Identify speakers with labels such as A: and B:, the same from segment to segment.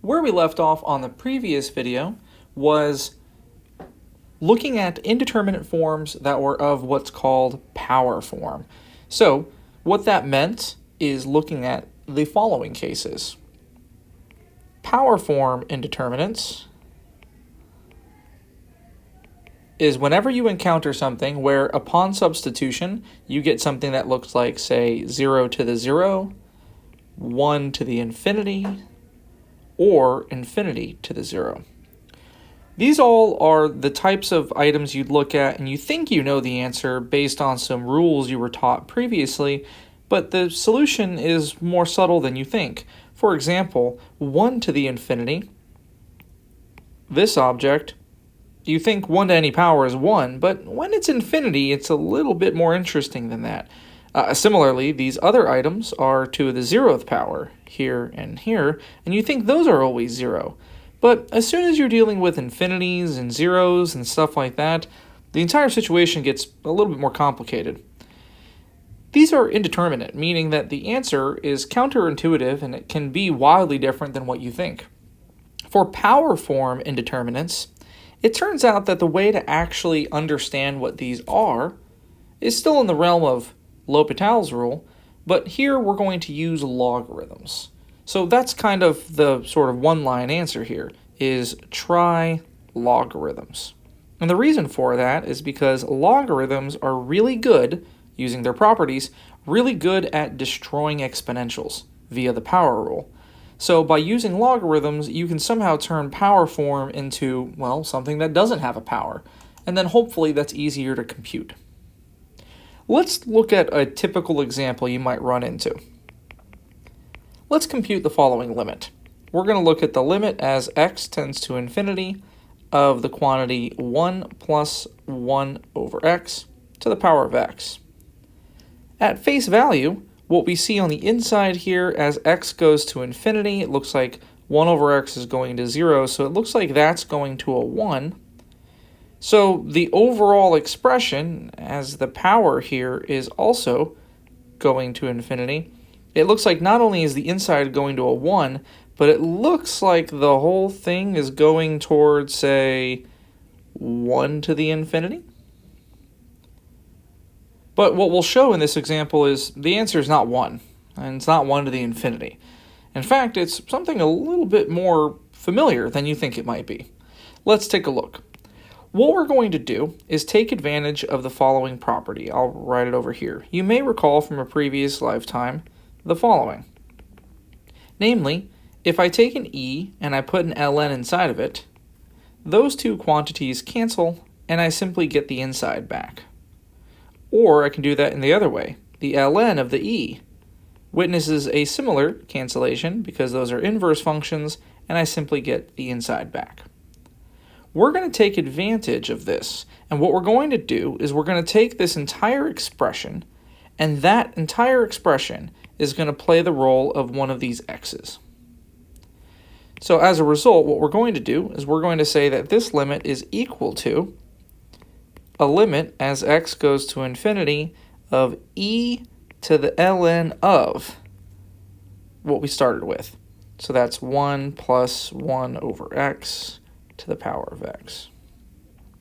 A: Where we left off on the previous video was looking at indeterminate forms that were of what's called power form. So what that meant is looking at the following cases. Power form indeterminates is whenever you encounter something where upon substitution you get something that looks like, say, 0 to the 0, 1 to the infinity, or infinity to the 0. These all are the types of items you'd look at and you think you know the answer based on some rules you were taught previously, but the solution is more subtle than you think. For example, 1 to the infinity, this object, you think 1 to any power is 1, but when it's infinity, it's a little bit more interesting than that. Similarly, these other items are to the 0th power, here and here, and you think those are always 0. But as soon as you're dealing with infinities and zeros and stuff like that, the entire situation gets a little bit more complicated. These are indeterminate, meaning that the answer is counterintuitive and it can be wildly different than what you think. For power form indeterminates, it turns out that the way to actually understand what these are is still in the realm of L'Hopital's rule, but here we're going to use logarithms. So that's kind of the sort of one-line answer here, is try logarithms. And the reason for that is because logarithms are really good, using their properties, really good at destroying exponentials via the power rule. So by using logarithms, you can somehow turn power form into, well, something that doesn't have a power, and then hopefully that's easier to compute. Let's look at a typical example you might run into. Let's compute the following limit. We're going to look at the limit as x tends to infinity of the quantity 1 plus 1 over x to the power of x. At face value, what we see on the inside here as x goes to infinity, it looks like 1 over x is going to 0, so it looks like that's going to a 1. So the overall expression as the power here is also going to infinity. It looks like not only is the inside going to a 1, but it looks like the whole thing is going towards, say, 1 to the infinity. But what we'll show in this example is the answer is not 1, and it's not 1 to the infinity. In fact, it's something a little bit more familiar than you think it might be. Let's take a look. What we're going to do is take advantage of the following property. I'll write it over here. You may recall from a previous lifetime the following. Namely, if I take an e and I put an ln inside of it, those two quantities cancel and I simply get the inside back. Or I can do that in the other way. The ln of the e witnesses a similar cancellation because those are inverse functions and I simply get the inside back. We're going to take advantage of this, and what we're going to do is we're going to take this entire expression, and that entire expression is going to play the role of one of these x's. So as a result, what we're going to do is we're going to say that this limit is equal to a limit as x goes to infinity of e to the ln of what we started with. So that's 1 plus 1 over x to the power of x.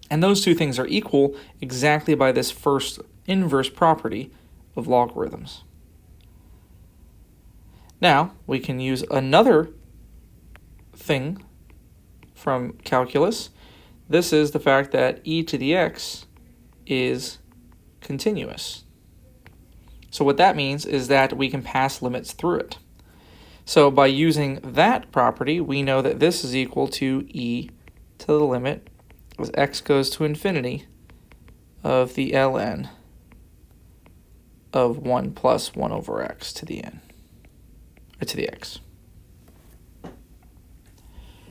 A: And those two things are equal exactly by this first inverse property of logarithms. Now, we can use another thing from calculus. This is the fact that e to the x is continuous. So what that means is that we can pass limits through it. So by using that property, we know that this is equal to e to the limit as x goes to infinity of the ln of 1 plus 1 over x to the n, or to the x.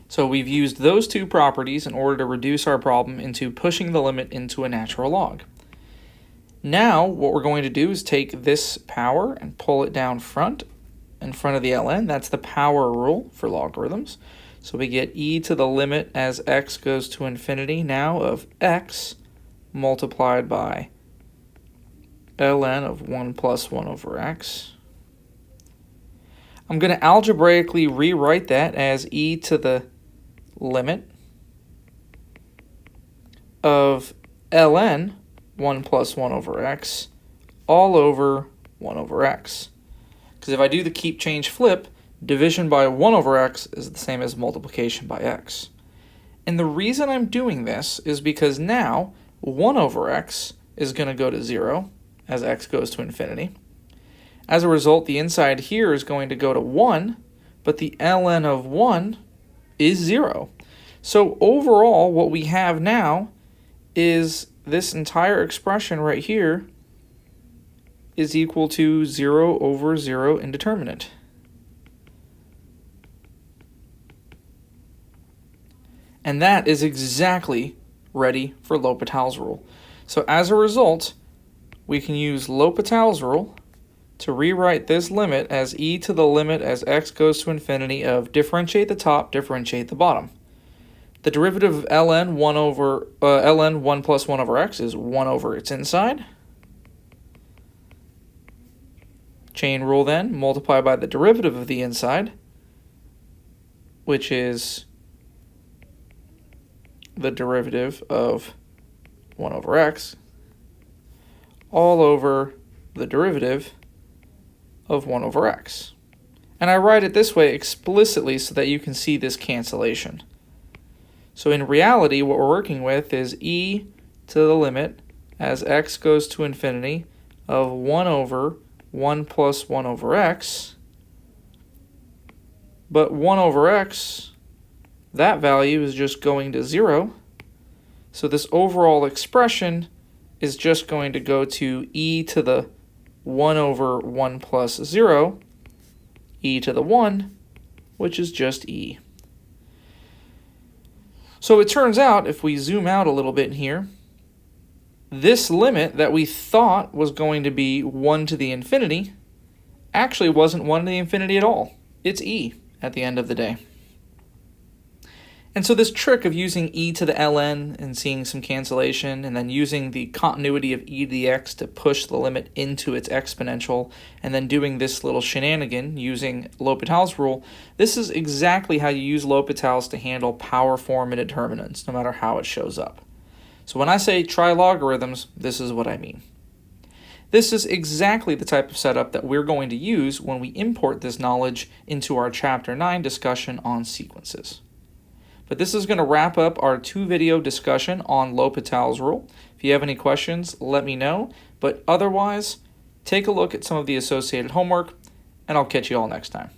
A: So we've used those two properties in order to reduce our problem into pushing the limit into a natural log. Now what we're going to do is take this power and pull it down in front of the ln. That's the power rule for logarithms. So we get e to the limit as x goes to infinity now of x multiplied by ln of 1 plus 1 over x. I'm going to algebraically rewrite that as e to the limit of ln 1 plus 1 over x all over 1 over x. Because if I do the keep change flip, division by 1 over x is the same as multiplication by x. And the reason I'm doing this is because now 1 over x is going to go to 0 as x goes to infinity. As a result, the inside here is going to go to 1, but the ln of 1 is 0. So overall, what we have now is this entire expression right here is equal to 0 over 0 indeterminate. And that is exactly ready for L'Hopital's rule. So as a result, we can use L'Hopital's rule to rewrite this limit as e to the limit as x goes to infinity of differentiate the top, differentiate the bottom. The derivative of ln 1 plus 1 over x is 1 over its inside. Chain rule then, multiply by the derivative of the inside, which is the derivative of 1 over x, all over the derivative of 1 over x. And I write it this way explicitly so that you can see this cancellation. So in reality, what we're working with is e to the limit as x goes to infinity of 1 over 1 plus 1 over x. But 1 over x, that value is just going to 0. So this overall expression is just going to go to e to the 1 over 1 plus 0, e to the 1, which is just e. So it turns out, if we zoom out a little bit here, this limit that we thought was going to be 1 to the infinity actually wasn't 1 to the infinity at all. It's e at the end of the day. And so this trick of using e to the ln and seeing some cancellation, and then using the continuity of e to the x to push the limit into its exponential, and then doing this little shenanigan using L'Hopital's rule, this is exactly how you use L'Hopital's to handle power form and determinants, no matter how it shows up. So when I say try logarithms, this is what I mean. This is exactly the type of setup that we're going to use when we import this knowledge into our Chapter 9 discussion on sequences. But this is going to wrap up our 2-video discussion on L'Hopital's rule. If you have any questions, let me know. But otherwise, take a look at some of the associated homework, and I'll catch you all next time.